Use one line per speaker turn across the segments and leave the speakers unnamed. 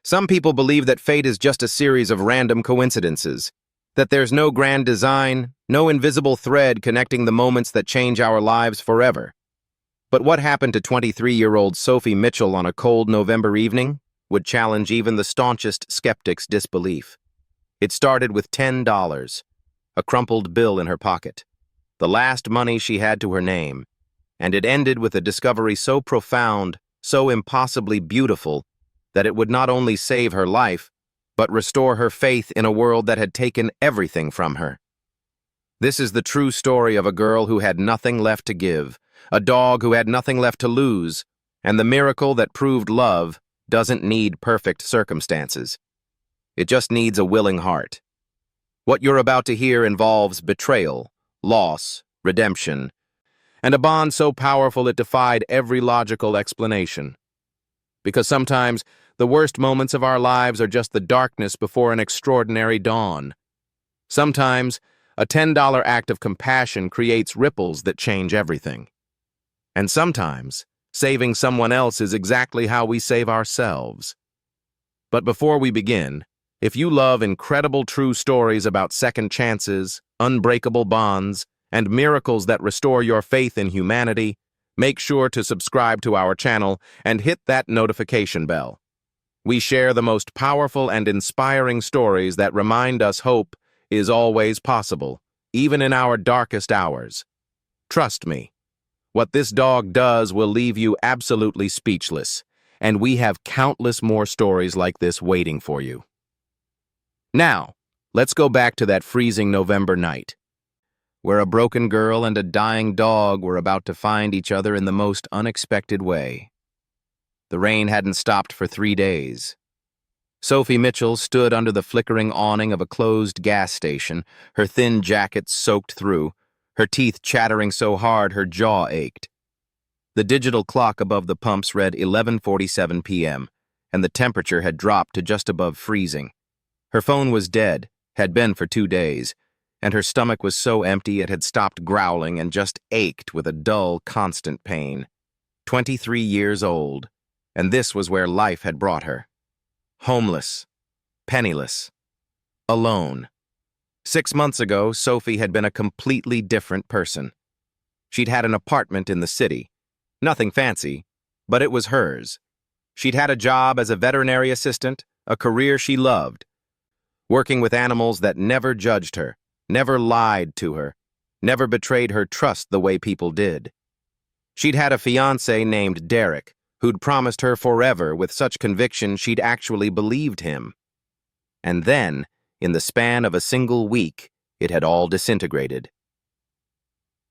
Some people believe that fate is just a series of random coincidences, that there's no grand design, no invisible thread connecting the moments that change our lives forever. But what happened to 23-year-old Sophie Mitchell on a cold November evening would challenge even the staunchest skeptic's disbelief. It started with $10, a crumpled bill in her pocket, the last money she had to her name, and it ended with a discovery so profound, so impossibly beautiful, that it would not only save her life, but restore her faith in a world that had taken everything from her. This is the true story of a girl who had nothing left to give, a dog who had nothing left to lose, and the miracle that proved love doesn't need perfect circumstances. It just needs a willing heart. What you're about to hear involves betrayal, loss, redemption, and a bond so powerful it defied every logical explanation. Because sometimes the worst moments of our lives are just the darkness before an extraordinary dawn. Sometimes a $10 act of compassion creates ripples that change everything. And sometimes saving someone else is exactly how we save ourselves. But before we begin, if you love incredible true stories about second chances, unbreakable bonds, and miracles that restore your faith in humanity, make sure to subscribe to our channel and hit that notification bell. We share the most powerful and inspiring stories that remind us hope is always possible, even in our darkest hours. Trust me, what this dog does will leave you absolutely speechless, and we have countless more stories like this waiting for you. Now, let's go back to that freezing November night, where a broken girl and a dying dog were about to find each other in the most unexpected way. The rain hadn't stopped for 3 days. Sophie Mitchell stood under the flickering awning of a closed gas station, her thin jacket soaked through, her teeth chattering so hard her jaw ached. The digital clock above the pumps read 11:47 p.m., and the temperature had dropped to just above freezing. Her phone was dead, had been for 2 days, and her stomach was so empty it had stopped growling and just ached with a dull, constant pain. 23 years old, and this was where life had brought her. Homeless, penniless, alone. 6 months ago, Sophie had been a completely different person. She'd had an apartment in the city. Nothing fancy, but it was hers. She'd had a job as a veterinary assistant, a career she loved, working with animals that never judged her, never lied to her, never betrayed her trust the way people did. She'd had a fiancé named Derek, who'd promised her forever with such conviction she'd actually believed him. And then, in the span of a single week, it had all disintegrated.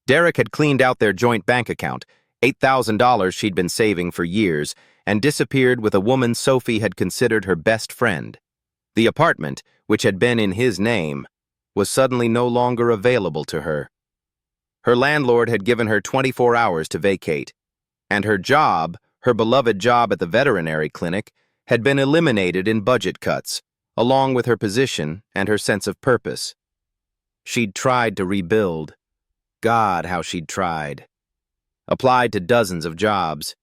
Derek had cleaned out their joint bank account, $8,000 she'd been saving for years, and disappeared with a woman Sophie had considered her best friend. The apartment, which had been in his name, was suddenly no longer available to her. Her landlord had given her 24 hours to vacate, and her job, her beloved job at the veterinary clinic, had been eliminated in budget cuts, along with her position and her sense of purpose. She'd tried to rebuild. God, how she'd tried. Applied to dozens of jobs.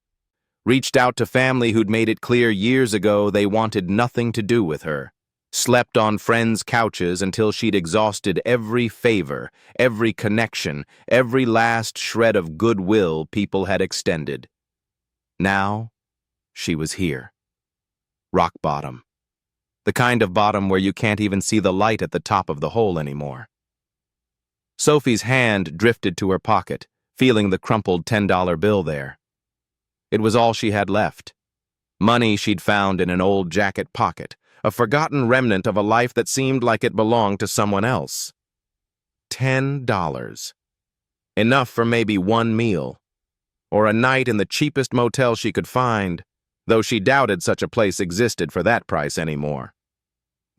Reached out to family who'd made it clear years ago they wanted nothing to do with her. Slept on friends' couches until she'd exhausted every favor, every connection, every last shred of goodwill people had extended. Now, she was here. Rock bottom. The kind of bottom where you can't even see the light at the top of the hole anymore. Sophie's hand drifted to her pocket, feeling the crumpled $10 bill there. It was all she had left. Money she'd found in an old jacket pocket, a forgotten remnant of a life that seemed like it belonged to someone else. $10. Enough for maybe one meal, or a night in the cheapest motel she could find, though she doubted such a place existed for that price anymore.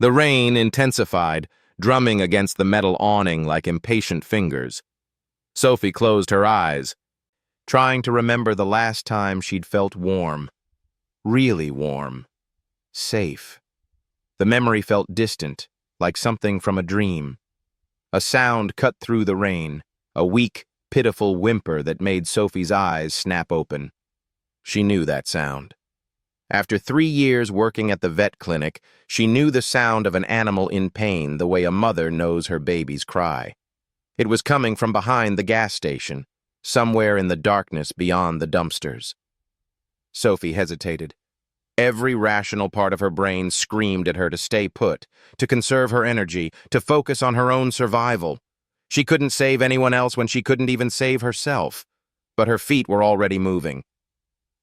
The rain intensified, drumming against the metal awning like impatient fingers. Sophie closed her eyes, trying to remember the last time she'd felt warm. Really warm. Safe. The memory felt distant, like something from a dream. A sound cut through the rain, a weak, pitiful whimper that made Sophie's eyes snap open. She knew that sound. After 3 years working at the vet clinic, she knew the sound of an animal in pain the way a mother knows her baby's cry. It was coming from behind the gas station, somewhere in the darkness beyond the dumpsters. Sophie hesitated. Every rational part of her brain screamed at her to stay put, to conserve her energy, to focus on her own survival. She couldn't save anyone else when she couldn't even save herself. But her feet were already moving.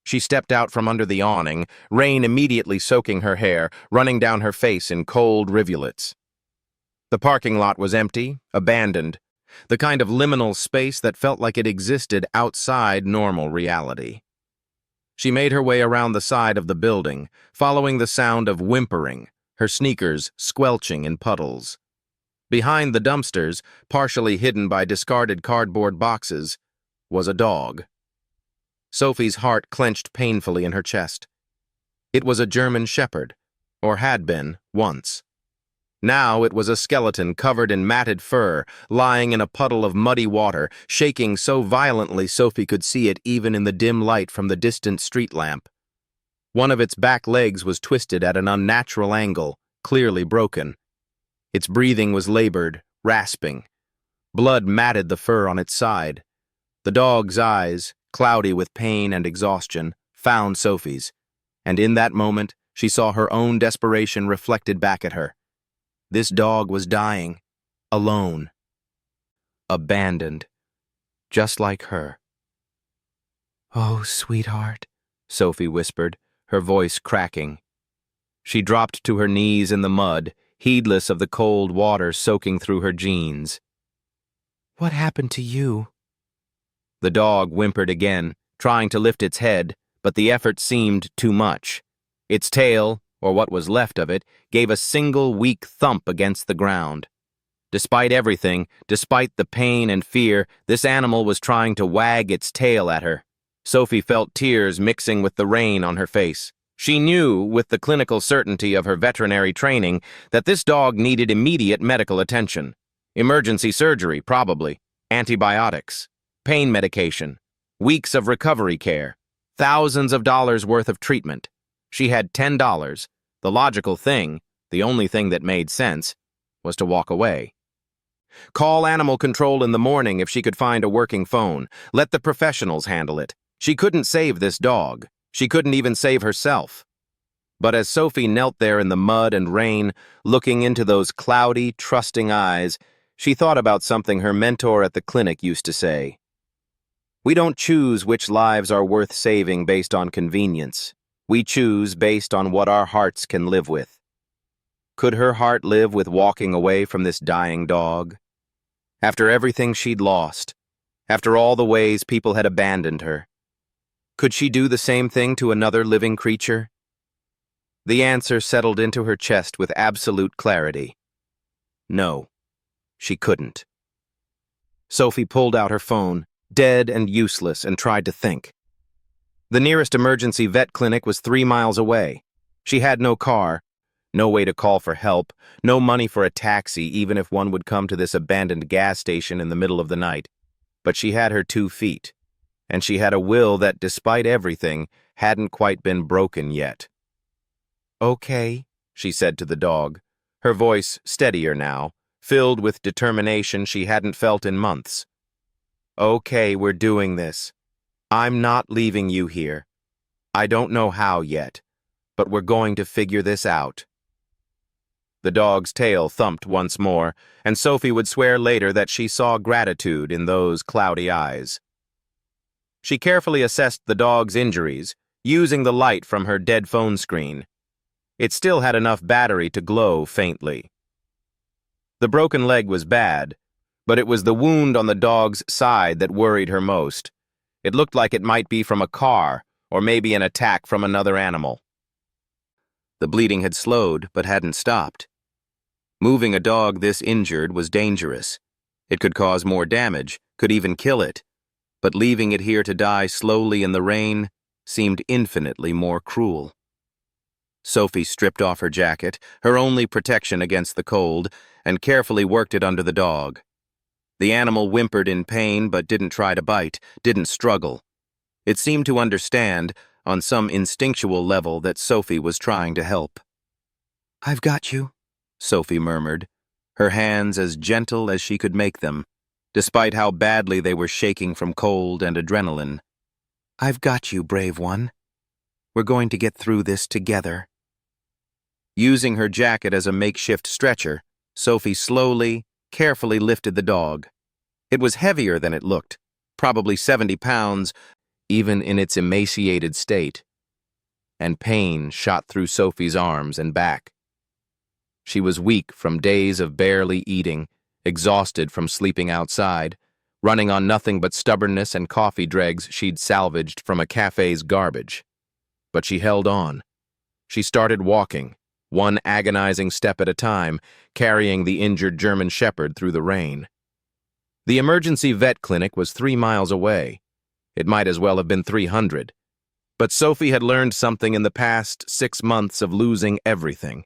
She stepped out from under the awning, rain immediately soaking her hair, running down her face in cold rivulets. The parking lot was empty, abandoned, the kind of liminal space that felt like it existed outside normal reality. She made her way around the side of the building, following the sound of whimpering, her sneakers squelching in puddles. Behind the dumpsters, partially hidden by discarded cardboard boxes, was a dog. Sophie's heart clenched painfully in her chest. It was a German shepherd, or had been once. Now it was a skeleton covered in matted fur, lying in a puddle of muddy water, shaking so violently Sophie could see it even in the dim light from the distant street lamp. One of its back legs was twisted at an unnatural angle, clearly broken. Its breathing was labored, rasping. Blood matted the fur on its side. The dog's eyes, cloudy with pain and exhaustion, found Sophie's, and in that moment she saw her own desperation reflected back at her. This dog was dying, alone, abandoned, just like her. "Oh, sweetheart," Sophie whispered, her voice cracking. She dropped to her knees in the mud, heedless of the cold water soaking through her jeans. "What happened to you?" The dog whimpered again, trying to lift its head, but the effort seemed too much. Its tail, or what was left of it, gave a single weak thump against the ground. Despite everything, despite the pain and fear, this animal was trying to wag its tail at her. Sophie felt tears mixing with the rain on her face. She knew, with the clinical certainty of her veterinary training, that this dog needed immediate medical attention. Emergency surgery, probably. Antibiotics. Pain medication. Weeks of recovery care. Thousands of dollars worth of treatment. She had $10. The logical thing, the only thing that made sense, was to walk away. Call animal control in the morning if she could find a working phone. Let the professionals handle it. She couldn't save this dog. She couldn't even save herself. But as Sophie knelt there in the mud and rain, looking into those cloudy, trusting eyes, she thought about something her mentor at the clinic used to say. "We don't choose which lives are worth saving based on convenience. We choose based on what our hearts can live with." Could her heart live with walking away from this dying dog? After everything she'd lost, after all the ways people had abandoned her, could she do the same thing to another living creature? The answer settled into her chest with absolute clarity. No, she couldn't. Sophie pulled out her phone, dead and useless, and tried to think. The nearest emergency vet clinic was 3 miles away. She had no car, no way to call for help, no money for a taxi even if one would come to this abandoned gas station in the middle of the night. But she had her 2 feet, and she had a will that, despite everything, hadn't quite been broken yet. "Okay," she said to the dog, her voice steadier now, filled with determination she hadn't felt in months. "Okay, we're doing this. I'm not leaving you here. I don't know how yet, but we're going to figure this out." The dog's tail thumped once more, and Sophie would swear later that she saw gratitude in those cloudy eyes. She carefully assessed the dog's injuries, using the light from her dead phone screen. It still had enough battery to glow faintly. The broken leg was bad, but it was the wound on the dog's side that worried her most. It looked like it might be from a car, or maybe an attack from another animal. The bleeding had slowed, but hadn't stopped. Moving a dog this injured was dangerous. It could cause more damage, could even kill it. But leaving it here to die slowly in the rain seemed infinitely more cruel. Sophie stripped off her jacket, her only protection against the cold, and carefully worked it under the dog. The animal whimpered in pain but didn't try to bite, didn't struggle. It seemed to understand, on some instinctual level that Sophie was trying to help. "I've got you," Sophie murmured, her hands as gentle as she could make them, despite how badly they were shaking from cold and adrenaline. "I've got you, brave one. We're going to get through this together." Using her jacket as a makeshift stretcher, Sophie slowly, carefully lifted the dog. It was heavier than it looked, probably 70 pounds, even in its emaciated state, and pain shot through Sophie's arms and back. She was weak from days of barely eating, exhausted from sleeping outside, running on nothing but stubbornness and coffee dregs she'd salvaged from a cafe's garbage. But she held on. She started walking, one agonizing step at a time, carrying the injured German Shepherd through the rain. The emergency vet clinic was 3 miles away. It might as well have been 300. But Sophie had learned something in the past 6 months of losing everything.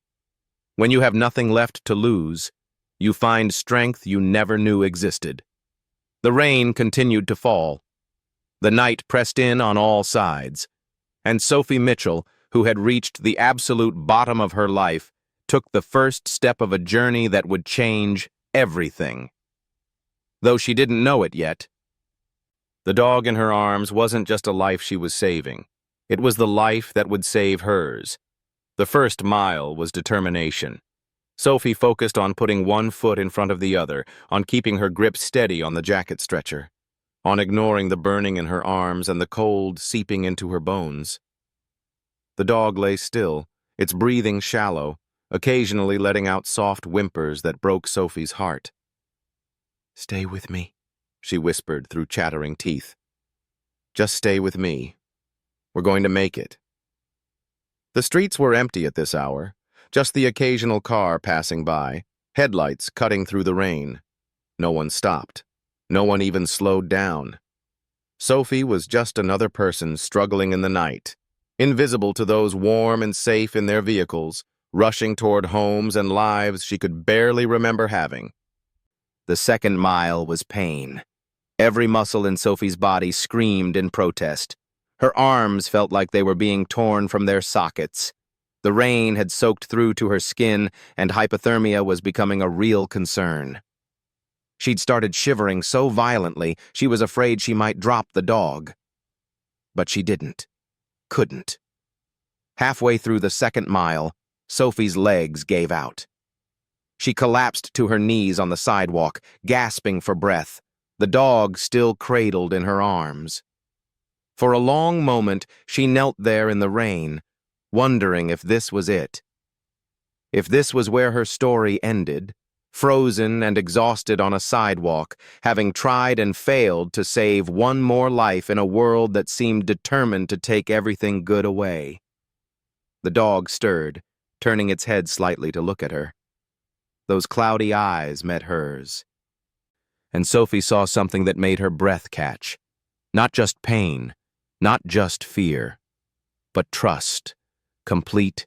When you have nothing left to lose, you find strength you never knew existed. The rain continued to fall. The night pressed in on all sides, and Sophie Mitchell, who had reached the absolute bottom of her life, took the first step of a journey that would change everything. Though she didn't know it yet, the dog in her arms wasn't just a life she was saving. It was the life that would save hers. The first mile was determination. Sophie focused on putting one foot in front of the other, on keeping her grip steady on the jacket stretcher, on ignoring the burning in her arms and the cold seeping into her bones. The dog lay still, its breathing shallow, occasionally letting out soft whimpers that broke Sophie's heart. "Stay with me," she whispered through chattering teeth. "Just stay with me. We're going to make it." The streets were empty at this hour, just the occasional car passing by, headlights cutting through the rain. No one stopped. No one even slowed down. Sophie was just another person struggling in the night, invisible to those warm and safe in their vehicles, rushing toward homes and lives she could barely remember having. The second mile was pain. Every muscle in Sophie's body screamed in protest. Her arms felt like they were being torn from their sockets. The rain had soaked through to her skin, and hypothermia was becoming a real concern. She'd started shivering so violently she was afraid she might drop the dog. But she didn't. Couldn't. Halfway through the second mile, Sophie's legs gave out. She collapsed to her knees on the sidewalk, gasping for breath, the dog still cradled in her arms. For a long moment, she knelt there in the rain, wondering if this was it. If this was where her story ended, frozen and exhausted on a sidewalk, having tried and failed to save one more life in a world that seemed determined to take everything good away. The dog stirred, turning its head slightly to look at her. Those cloudy eyes met hers. And Sophie saw something that made her breath catch. Not just pain, not just fear, but trust. Complete,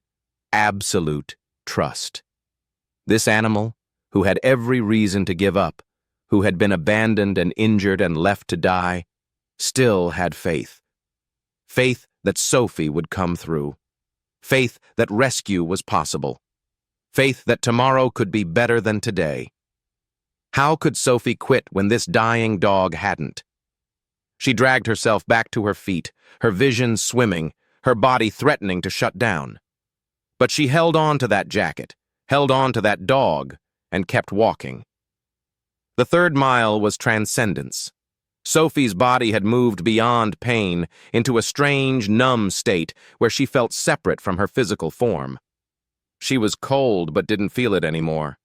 absolute trust. This animal, who had every reason to give up, who had been abandoned and injured and left to die, still had faith. Faith that Sophie would come through. Faith that rescue was possible. Faith that tomorrow could be better than today. How could Sophie quit when this dying dog hadn't? She dragged herself back to her feet, her vision swimming, her body threatening to shut down. But she held on to that jacket, held on to that dog, and kept walking. The third mile was transcendence. Sophie's body had moved beyond pain into a strange, numb state where she felt separate from her physical form. She was cold but didn't feel it anymore.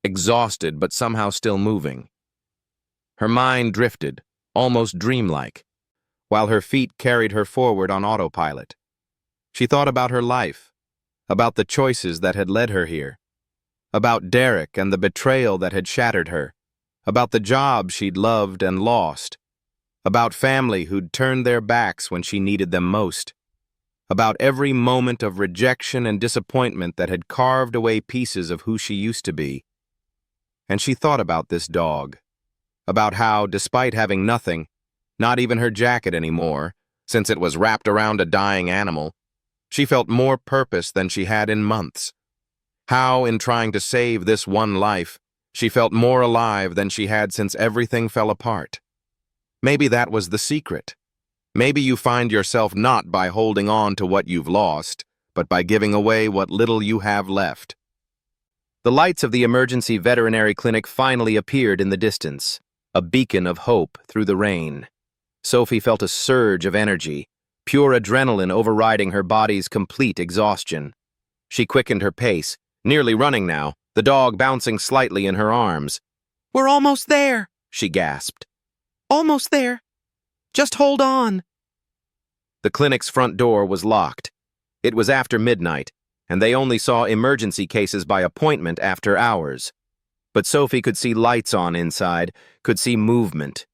Exhausted but somehow still moving. Her mind drifted, almost dreamlike, while her feet carried her forward on autopilot. She thought about her life, about the choices that had led her here, about Derek and the betrayal that had shattered her, about the job she'd loved and lost, about family who'd turned their backs when she needed them most, about every moment of rejection and disappointment that had carved away pieces of who she used to be. And she thought about this dog, about how, despite having nothing, not even her jacket anymore, since it was wrapped around a dying animal. She felt more purpose than she had in months. How, in trying to save this one life, she felt more alive than she had since everything fell apart. Maybe that was the secret. Maybe you find yourself not by holding on to what you've lost, but by giving away what little you have left. The lights of the emergency veterinary clinic finally appeared in the distance, a beacon of hope through the rain. Sophie felt a surge of energy, pure adrenaline overriding her body's complete exhaustion. She quickened her pace, nearly running now, the dog bouncing slightly in her arms. "We're almost there," she gasped. "Almost there. Just hold on." The clinic's front door was locked. It was after midnight, and they only saw emergency cases by appointment after hours. But Sophie could see lights on inside, could see movement.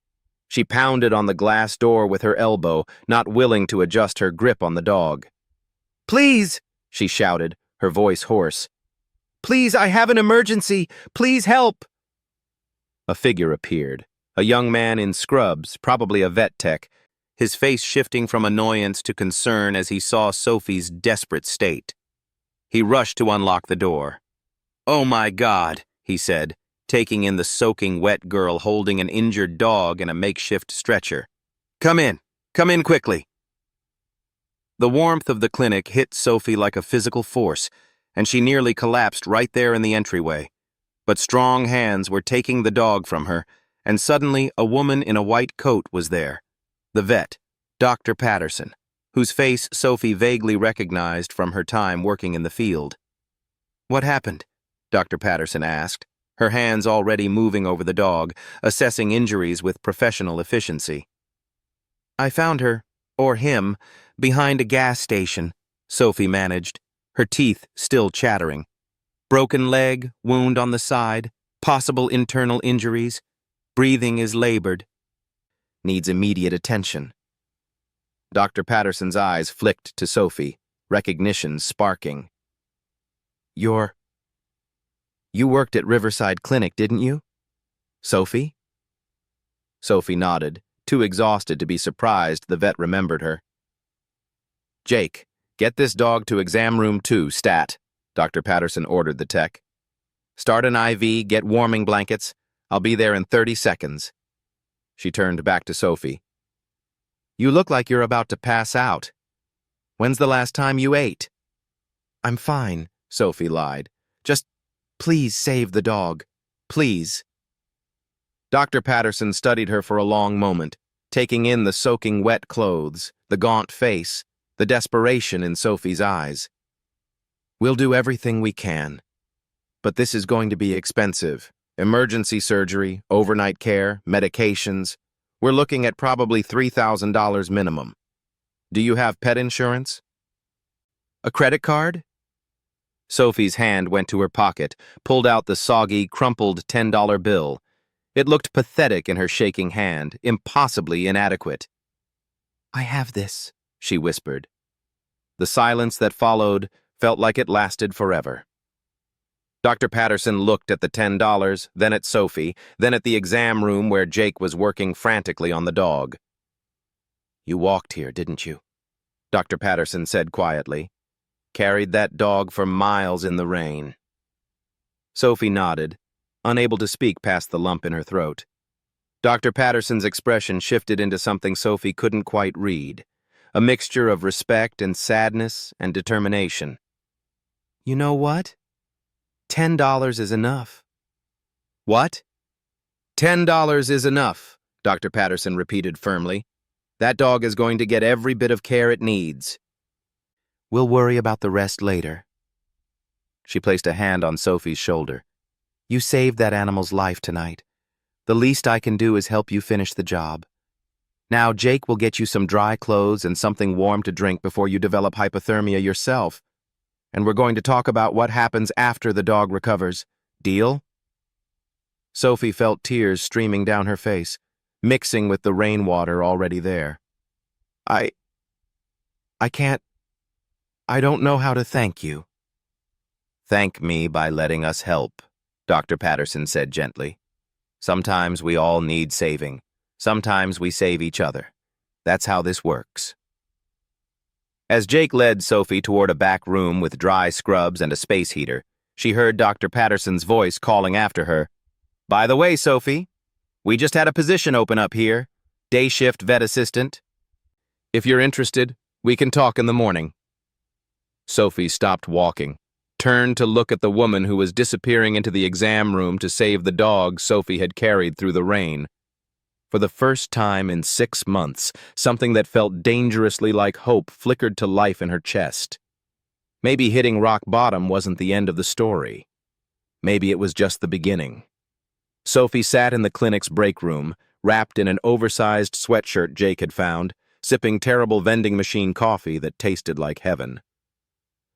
She pounded on the glass door with her elbow, not willing to adjust her grip on the dog. "Please," she shouted, her voice hoarse. "Please, I have an emergency. Please help." A figure appeared, a young man in scrubs, probably a vet tech, his face shifting from annoyance to concern as he saw Sophie's desperate state. He rushed to unlock the door. "Oh my God," he said, taking in the soaking wet girl holding an injured dog in a makeshift stretcher. Come in quickly." The warmth of the clinic hit Sophie like a physical force, and she nearly collapsed right there in the entryway. But strong hands were taking the dog from her, and suddenly a woman in a white coat was there. The vet, Dr. Patterson, whose face Sophie vaguely recognized from her time working in the field. "What happened?" Dr. Patterson asked, her hands already moving over the dog, assessing injuries with professional efficiency. "I found her, or him, behind a gas station," Sophie managed, her teeth still chattering. "Broken leg, wound on the side, possible internal injuries. Breathing is labored. Needs immediate attention." Dr. Patterson's eyes flicked to Sophie, recognition sparking. You worked at Riverside Clinic, didn't you? Sophie?" Sophie nodded, too exhausted to be surprised the vet remembered her. "Jake, get this dog to exam room 2, stat," Dr. Patterson ordered the tech. "Start an IV, get warming blankets. I'll be there in 30 seconds. She turned back to Sophie. "You look like you're about to pass out. When's the last time you ate?" "I'm fine," Sophie lied. "Just please save the dog. Please." Dr. Patterson studied her for a long moment, taking in the soaking wet clothes, the gaunt face, the desperation in Sophie's eyes. "We'll do everything we can. But this is going to be expensive. Emergency surgery, overnight care, medications. We're looking at probably $3,000 minimum. Do you have pet insurance?" "A credit card?" Sophie's hand went to her pocket, pulled out the soggy, crumpled $10 bill. It looked pathetic in her shaking hand, impossibly inadequate. "I have this," she whispered. The silence that followed felt like it lasted forever. Dr. Patterson looked at the $10, then at Sophie, then at the exam room where Jake was working frantically on the dog. "You walked here, didn't you?" Dr. Patterson said quietly. "Carried that dog for miles in the rain." Sophie nodded, unable to speak past the lump in her throat. Dr. Patterson's expression shifted into something Sophie couldn't quite read, a mixture of respect and sadness and determination. "You know what? $10 is enough." "What?" $10 is enough, Dr. Patterson repeated firmly. "That dog is going to get every bit of care it needs. We'll worry about the rest later." She placed a hand on Sophie's shoulder. "You saved that animal's life tonight. The least I can do is help you finish the job. Now Jake will get you some dry clothes and something warm to drink before you develop hypothermia yourself. And we're going to talk about what happens after the dog recovers. Deal?" Sophie felt tears streaming down her face, mixing with the rainwater already there. I don't know how to thank you." "Thank me by letting us help," Dr. Patterson said gently. "Sometimes we all need saving. Sometimes we save each other. That's how this works." As Jake led Sophie toward a back room with dry scrubs and a space heater, she heard Dr. Patterson's voice calling after her. "By the way, Sophie, we just had a position open up here. Day shift vet assistant. If you're interested, we can talk in the morning." Sophie stopped walking, turned to look at the woman who was disappearing into the exam room to save the dog Sophie had carried through the rain. For the first time in 6 months, something that felt dangerously like hope flickered to life in her chest. Maybe hitting rock bottom wasn't the end of the story. Maybe it was just the beginning. Sophie sat in the clinic's break room, wrapped in an oversized sweatshirt Jake had found, sipping terrible vending machine coffee that tasted like heaven.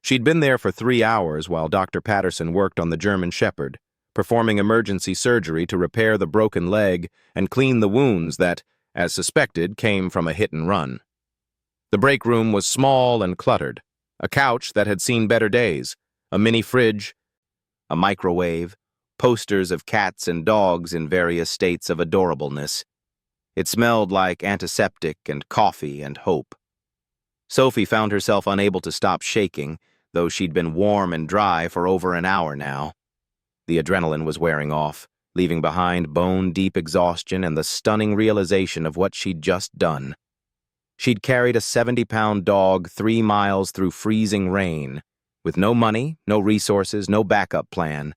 She'd been there for 3 hours while Dr. Patterson worked on the German Shepherd, performing emergency surgery to repair the broken leg and clean the wounds that, as suspected, came from a hit and run. The break room was small and cluttered, a couch that had seen better days, a mini fridge, a microwave, posters of cats and dogs in various states of adorableness. It smelled like antiseptic and coffee and hope. Sophie found herself unable to stop shaking, though she'd been warm and dry for over an hour now. The adrenaline was wearing off, leaving behind bone-deep exhaustion and the stunning realization of what she'd just done. She'd carried a 70-pound dog 3 miles through freezing rain, with no money, no resources, no backup plan.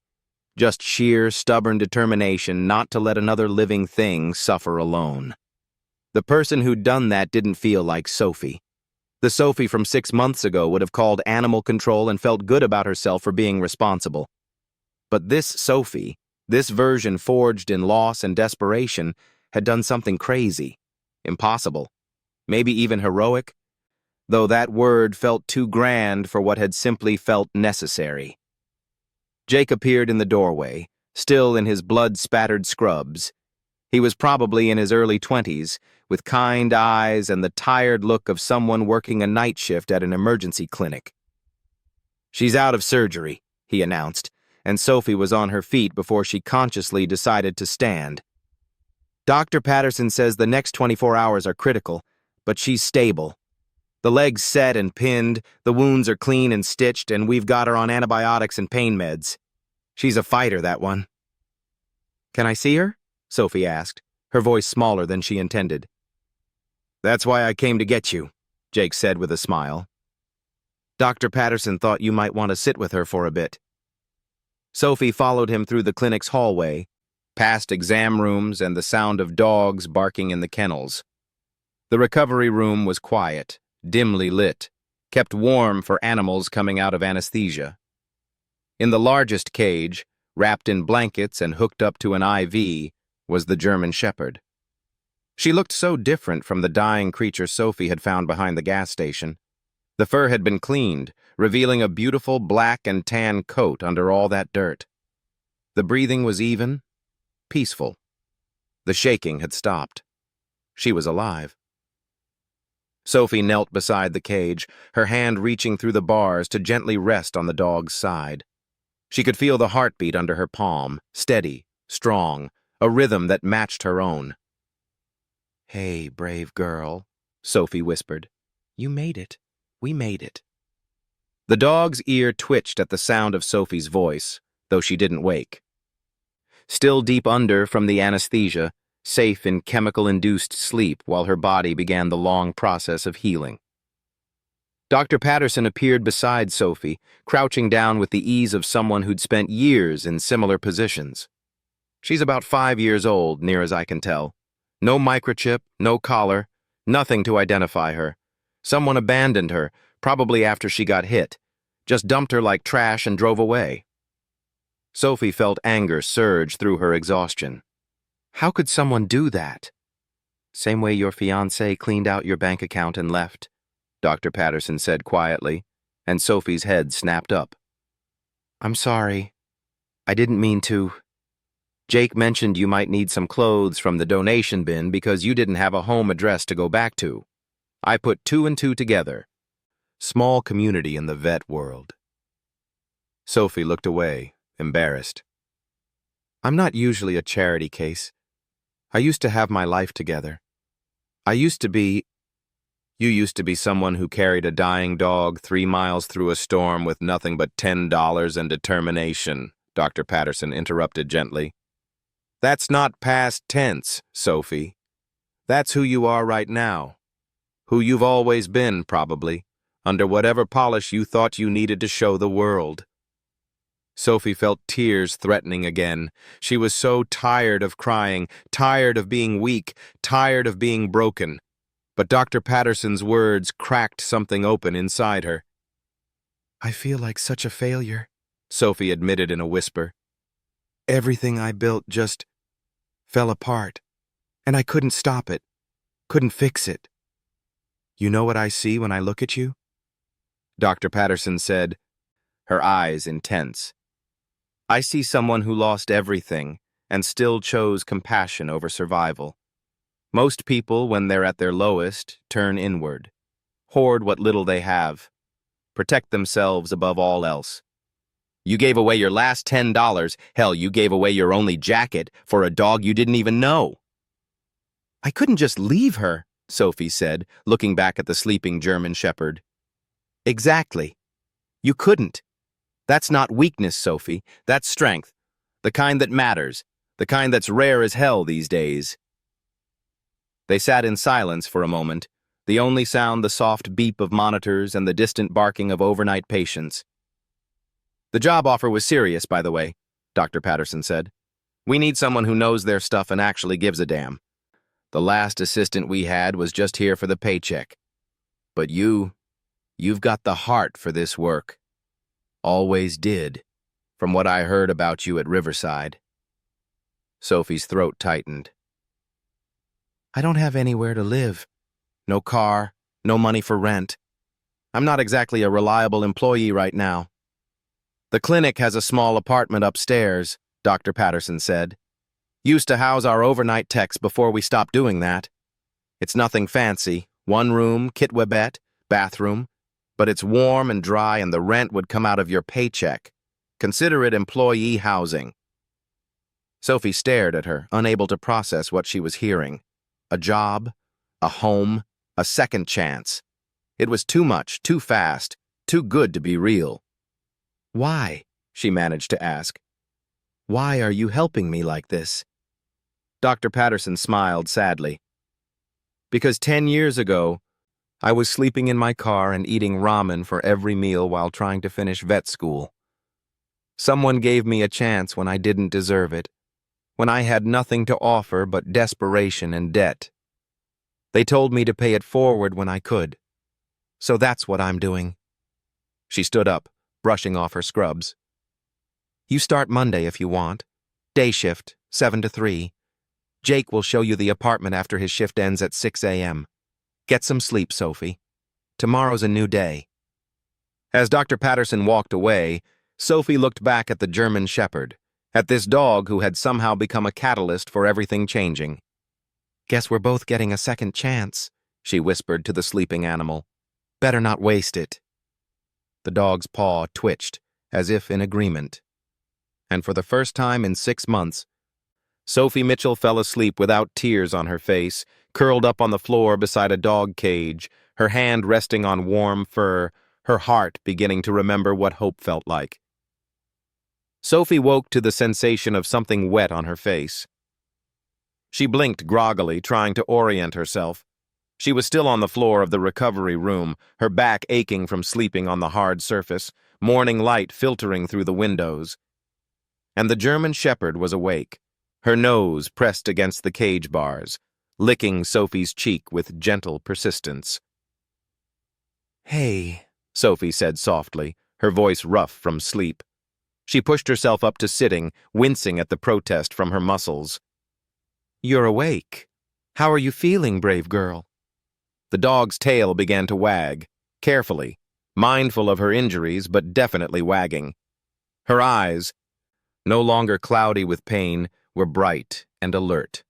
Just sheer, stubborn determination not to let another living thing suffer alone. The person who'd done that didn't feel like Sophie. The Sophie from 6 months ago would have called animal control and felt good about herself for being responsible. But this Sophie, this version forged in loss and desperation, had done something crazy, impossible, maybe even heroic, though that word felt too grand for what had simply felt necessary. Jake appeared in the doorway, still in his blood-spattered scrubs. He was probably in his early 20s, with kind eyes and the tired look of someone working a night shift at an emergency clinic. "She's out of surgery," he announced, and Sophie was on her feet before she consciously decided to stand. "Dr. Patterson says the next 24 hours are critical, but she's stable. The leg's set and pinned, the wounds are clean and stitched, and we've got her on antibiotics and pain meds. She's a fighter, that one." "Can I see her?" Sophie asked, her voice smaller than she intended. "That's why I came to get you," Jake said with a smile. "Dr. Patterson thought you might want to sit with her for a bit." Sophie followed him through the clinic's hallway, past exam rooms and the sound of dogs barking in the kennels. The recovery room was quiet, dimly lit, kept warm for animals coming out of anesthesia. In the largest cage, wrapped in blankets and hooked up to an IV, was the German Shepherd. She looked so different from the dying creature Sophie had found behind the gas station. The fur had been cleaned, revealing a beautiful black and tan coat under all that dirt. The breathing was even, peaceful. The shaking had stopped. She was alive. Sophie knelt beside the cage, her hand reaching through the bars to gently rest on the dog's side. She could feel the heartbeat under her palm, steady, strong, a rhythm that matched her own. "Hey, brave girl," Sophie whispered. "You made it. We made it." The dog's ear twitched at the sound of Sophie's voice, though she didn't wake. Still deep under from the anesthesia, safe in chemical-induced sleep while her body began the long process of healing. Dr. Patterson appeared beside Sophie, crouching down with the ease of someone who'd spent years in similar positions. She's about 5 years old, near as I can tell. No microchip, no collar, nothing to identify her. Someone abandoned her, probably after she got hit, just dumped her like trash and drove away. Sophie felt anger surge through her exhaustion. How could someone do that? "Same way your fiancé cleaned out your bank account and left," Dr. Patterson said quietly, and Sophie's head snapped up. "I'm sorry. I didn't mean to. Jake mentioned you might need some clothes from the donation bin because you didn't have a home address to go back to. I put 2 and 2 together. Small community in the vet world." Sophie looked away, embarrassed. "I'm not usually a charity case. I used to have my life together. I used to be..." You used to be someone who carried a dying dog 3 miles through a storm with nothing but $10 and determination, Dr. Patterson interrupted gently. That's not past tense, Sophie. That's who you are right now. Who you've always been, probably, under whatever polish you thought you needed to show the world. Sophie felt tears threatening again. She was so tired of crying, tired of being weak, tired of being broken. But Dr. Patterson's words cracked something open inside her. I feel like such a failure, Sophie admitted in a whisper. Everything I built just fell apart, and I couldn't stop it, couldn't fix it. You know what I see when I look at you? Dr. Patterson said, her eyes intense. I see someone who lost everything and still chose compassion over survival. Most people, when they're at their lowest, turn inward, hoard what little they have, protect themselves above all else. You gave away your last $10, hell, you gave away your only jacket for a dog you didn't even know. I couldn't just leave her, Sophie said, looking back at the sleeping German shepherd. Exactly. You couldn't. That's not weakness, Sophie. That's strength. The kind that matters. The kind that's rare as hell these days. They sat in silence for a moment, the only sound the soft beep of monitors and the distant barking of overnight patients. The job offer was serious, by the way, Dr. Patterson said. We need someone who knows their stuff and actually gives a damn. The last assistant we had was just here for the paycheck. But you've got the heart for this work. Always did, from what I heard about you at Riverside. Sophie's throat tightened. I don't have anywhere to live. No car, no money for rent. I'm not exactly a reliable employee right now. The clinic has a small apartment upstairs, Dr. Patterson said. Used to house our overnight techs before we stopped doing that. It's nothing fancy, one room, kitwebet, bathroom, but it's warm and dry and the rent would come out of your paycheck. Consider it employee housing. Sophie stared at her, unable to process what she was hearing. A job, a home, a second chance. It was too much, too fast, too good to be real. Why? She managed to ask. Why are you helping me like this? Dr. Patterson smiled sadly. Because 10 years ago, I was sleeping in my car and eating ramen for every meal while trying to finish vet school. Someone gave me a chance when I didn't deserve it, when I had nothing to offer but desperation and debt. They told me to pay it forward when I could. So that's what I'm doing. She stood up, brushing off her scrubs. You start Monday if you want. Day shift, 7 to 3. Jake will show you the apartment after his shift ends at 6 a.m. Get some sleep, Sophie. Tomorrow's a new day. As Dr. Patterson walked away, Sophie looked back at the German shepherd, at this dog who had somehow become a catalyst for everything changing. Guess we're both getting a second chance, she whispered to the sleeping animal. Better not waste it. The dog's paw twitched, as if in agreement. And for the first time in 6 months, Sophie Mitchell fell asleep without tears on her face, curled up on the floor beside a dog cage, her hand resting on warm fur, her heart beginning to remember what hope felt like. Sophie woke to the sensation of something wet on her face. She blinked groggily, trying to orient herself. She was still on the floor of the recovery room, her back aching from sleeping on the hard surface, morning light filtering through the windows. And the German shepherd was awake, her nose pressed against the cage bars, licking Sophie's cheek with gentle persistence. Hey, Sophie said softly, her voice rough from sleep. She pushed herself up to sitting, wincing at the protest from her muscles. You're awake. How are you feeling, brave girl? The dog's tail began to wag, carefully, mindful of her injuries but definitely wagging. Her eyes, no longer cloudy with pain, were bright and alert.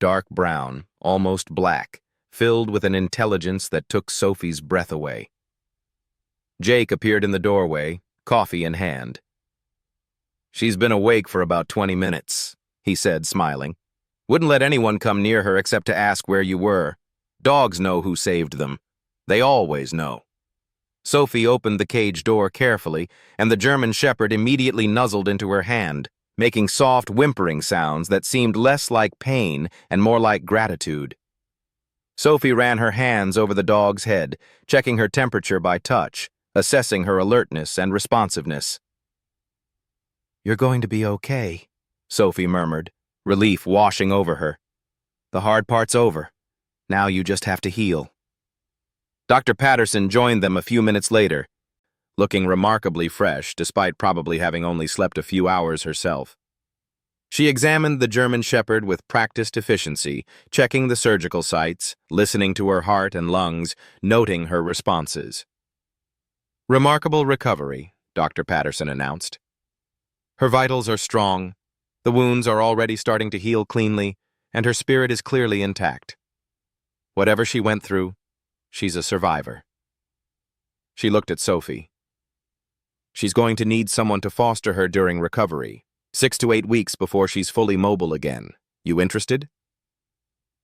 Dark brown, almost black, filled with an intelligence that took Sophie's breath away. Jake appeared in the doorway, coffee in hand. She's been awake for about 20 minutes, he said, smiling. Wouldn't let anyone come near her except to ask where you were. Dogs know who saved them. They always know. Sophie opened the cage door carefully, and the German Shepherd immediately nuzzled into her hand, making soft whimpering sounds that seemed less like pain and more like gratitude. Sophie ran her hands over the dog's head, checking her temperature by touch, assessing her alertness and responsiveness. "You're going to be okay," Sophie murmured, relief washing over her. "The hard part's over. Now you just have to heal." Dr. Patterson joined them a few minutes later, looking remarkably fresh despite probably having only slept a few hours herself. She examined the German Shepherd with practiced efficiency, checking the surgical sites, listening to her heart and lungs, noting her responses. "Remarkable recovery," Dr. Patterson announced. "Her vitals are strong, the wounds are already starting to heal cleanly, and her spirit is clearly intact. Whatever she went through, she's a survivor." She looked at Sophie. "She's going to need someone to foster her during recovery, 6 to 8 weeks before she's fully mobile again. You interested?"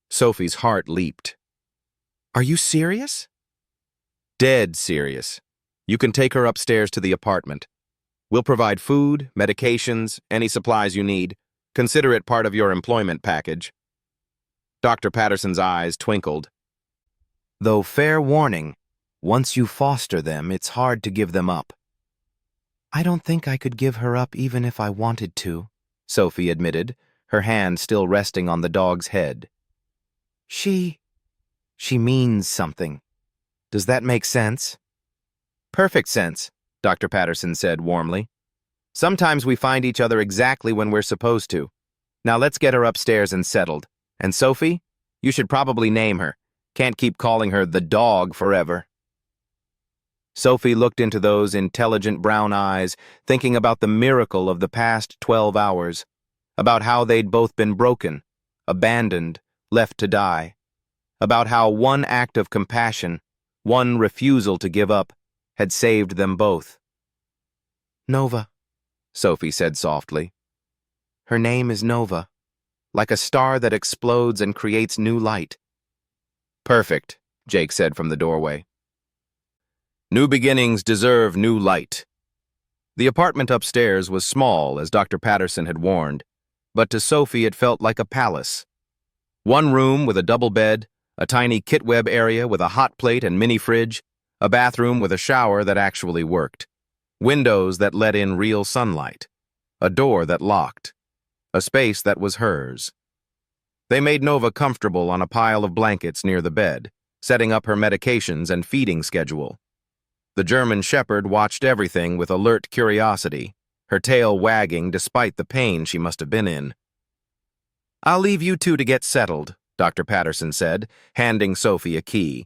Sophie's heart leaped. "Are you serious?" "Dead serious. You can take her upstairs to the apartment. We'll provide food, medications, any supplies you need. Consider it part of your employment package." Dr. Patterson's eyes twinkled. "Though fair warning, once you foster them, it's hard to give them up." "I don't think I could give her up even if I wanted to," Sophie admitted, her hand still resting on the dog's head. She means something. Does that make sense?" "Perfect sense," Dr. Patterson said warmly. "Sometimes we find each other exactly when we're supposed to. Now let's get her upstairs and settled. And Sophie, you should probably name her. Can't keep calling her the dog forever." Sophie looked into those intelligent brown eyes, thinking about the miracle of the past 12 hours, about how they'd both been broken, abandoned, left to die, about how one act of compassion, one refusal to give up, had saved them both. "Nova," Sophie said softly. "Her name is Nova, like a star that explodes and creates new light." "Perfect," Jake said from the doorway. "New beginnings deserve new light." The apartment upstairs was small, as Dr. Patterson had warned, but to Sophie it felt like a palace. One room with a double bed, a tiny kitweb area with a hot plate and mini fridge, a bathroom with a shower that actually worked, windows that let in real sunlight, a door that locked, a space that was hers. They made Nova comfortable on a pile of blankets near the bed, setting up her medications and feeding schedule. The German Shepherd watched everything with alert curiosity, her tail wagging despite the pain she must have been in. "I'll leave you two to get settled," Dr. Patterson said, handing Sophie a key.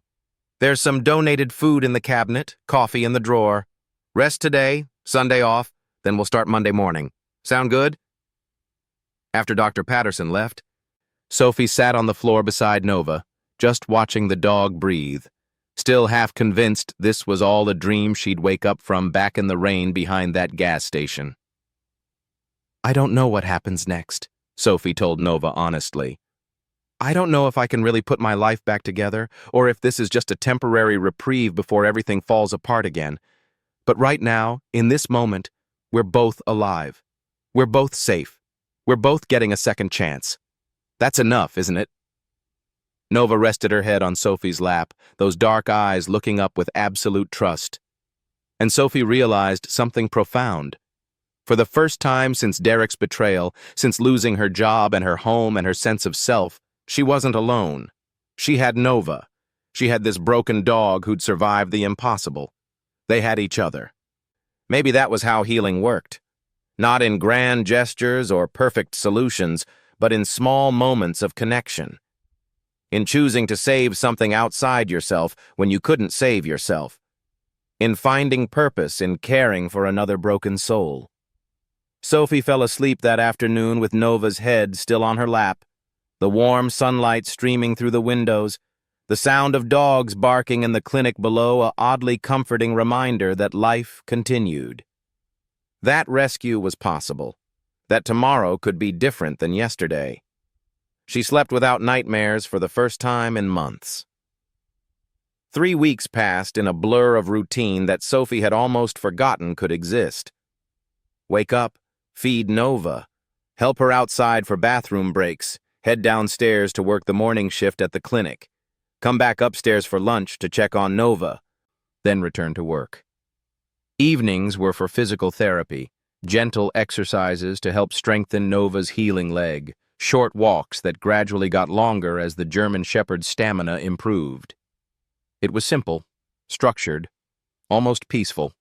"There's some donated food in the cabinet, coffee in the drawer. Rest today, Sunday off, then we'll start Monday morning. Sound good?" After Dr. Patterson left, Sophie sat on the floor beside Nova, just watching the dog breathe, still half convinced this was all a dream she'd wake up from back in the rain behind that gas station. "I don't know what happens next," Sophie told Nova honestly. "I don't know if I can really put my life back together, or if this is just a temporary reprieve before everything falls apart again. But right now, in this moment, we're both alive. We're both safe. We're both getting a second chance. That's enough, isn't it?" Nova rested her head on Sophie's lap, those dark eyes looking up with absolute trust. And Sophie realized something profound. For the first time since Derek's betrayal, since losing her job and her home and her sense of self, she wasn't alone. She had Nova. She had this broken dog who'd survived the impossible. They had each other. Maybe that was how healing worked. Not in grand gestures or perfect solutions, but in small moments of connection. In choosing to save something outside yourself when you couldn't save yourself. In finding purpose in caring for another broken soul. Sophie fell asleep that afternoon with Nova's head still on her lap, the warm sunlight streaming through the windows, the sound of dogs barking in the clinic below, a oddly comforting reminder that life continued. That rescue was possible, that tomorrow could be different than yesterday. She slept without nightmares for the first time in months. 3 weeks passed in a blur of routine that Sophie had almost forgotten could exist. Wake up, feed Nova, help her outside for bathroom breaks, head downstairs to work the morning shift at the clinic, come back upstairs for lunch to check on Nova, then return to work. Evenings were for physical therapy, gentle exercises to help strengthen Nova's healing leg, short walks that gradually got longer as the German Shepherd's stamina improved. It was simple, structured, almost peaceful.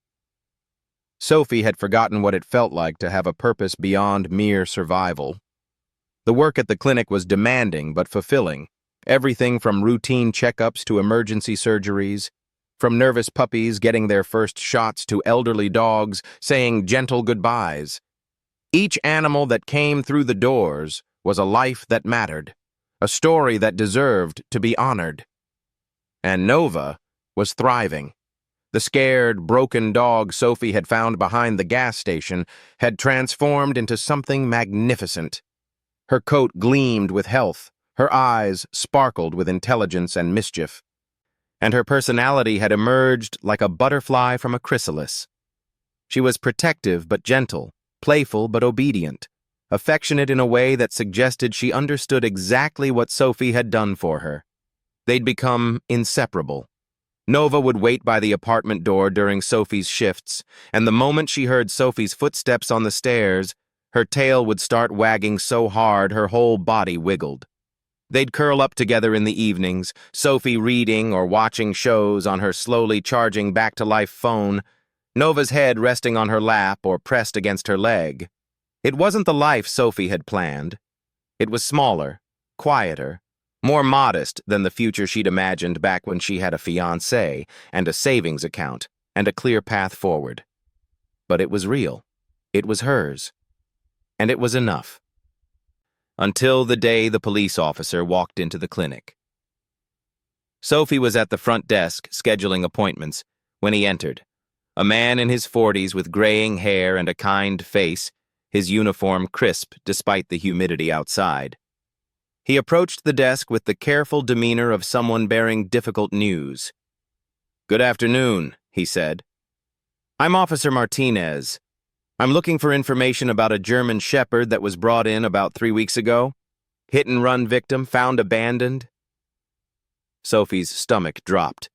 Sophie had forgotten what it felt like to have a purpose beyond mere survival. The work at the clinic was demanding but fulfilling, everything from routine checkups to emergency surgeries, from nervous puppies getting their first shots to elderly dogs saying gentle goodbyes. Each animal that came through the doors was a life that mattered, a story that deserved to be honored. And Nova was thriving. The scared, broken dog Sophie had found behind the gas station had transformed into something magnificent. Her coat gleamed with health, her eyes sparkled with intelligence and mischief, and her personality had emerged like a butterfly from a chrysalis. She was protective but gentle, playful but obedient, affectionate in a way that suggested she understood exactly what Sophie had done for her. They'd become inseparable. Nova would wait by the apartment door during Sophie's shifts, and the moment she heard Sophie's footsteps on the stairs, her tail would start wagging so hard her whole body wiggled. They'd curl up together in the evenings, Sophie reading or watching shows on her slowly charging back-to-life phone, Nova's head resting on her lap or pressed against her leg. It wasn't the life Sophie had planned. It was smaller, quieter, more modest than the future she'd imagined back when she had a fiancé and a savings account and a clear path forward. But it was real. It was hers. And it was enough. Until the day the police officer walked into the clinic. Sophie was at the front desk scheduling appointments when he entered. A man in his 40s with graying hair and a kind face, his uniform crisp despite the humidity outside. He approached the desk with the careful demeanor of someone bearing difficult news. "Good afternoon," he said. "I'm Officer Martinez. I'm looking for information about a German Shepherd that was brought in about 3 weeks ago. Hit-and-run victim, found abandoned." Sophie's stomach dropped.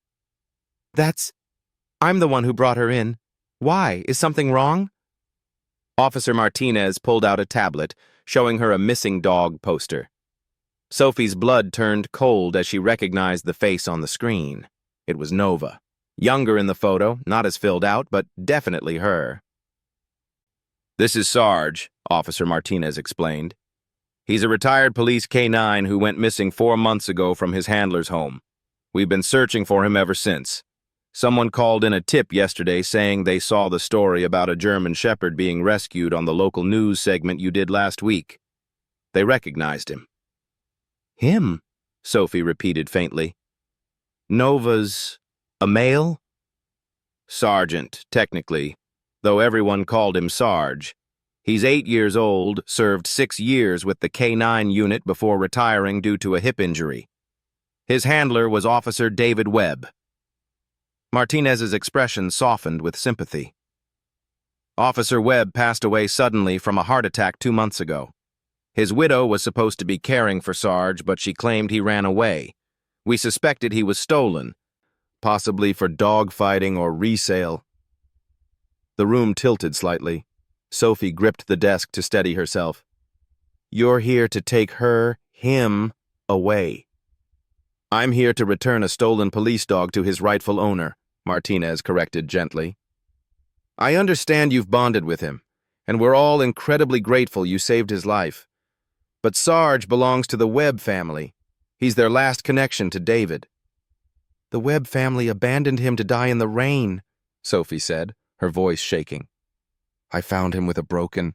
I'm the one who brought her in. Why? Is something wrong?" Officer Martinez pulled out a tablet, showing her a missing dog poster. Sophie's blood turned cold as she recognized the face on the screen. It was Nova. Younger in the photo, not as filled out, but definitely her. "This is Sarge," Officer Martinez explained. "He's a retired police K-9 who went missing 4 months ago from his handler's home. We've been searching for him ever since. Someone called in a tip yesterday saying they saw the story about a German Shepherd being rescued on the local news segment you did last week. They recognized him." "Him?" Sophie repeated faintly. "Nova's a male?" "Sergeant, technically, though everyone called him Sarge. He's 8 years old, served 6 years with the K-9 unit before retiring due to a hip injury. His handler was Officer David Webb." Martinez's expression softened with sympathy. "Officer Webb passed away suddenly from a heart attack 2 months ago. His widow was supposed to be caring for Sarge, but she claimed he ran away. We suspected he was stolen, possibly for dogfighting or resale." The room tilted slightly. Sophie gripped the desk to steady herself. "You're here to take him away." "I'm here to return a stolen police dog to his rightful owner," Martinez corrected gently. "I understand you've bonded with him, and we're all incredibly grateful you saved his life. But Sarge belongs to the Webb family. He's their last connection to David." "The Webb family abandoned him to die in the rain," Sophie said, her voice shaking. "I found him with a broken,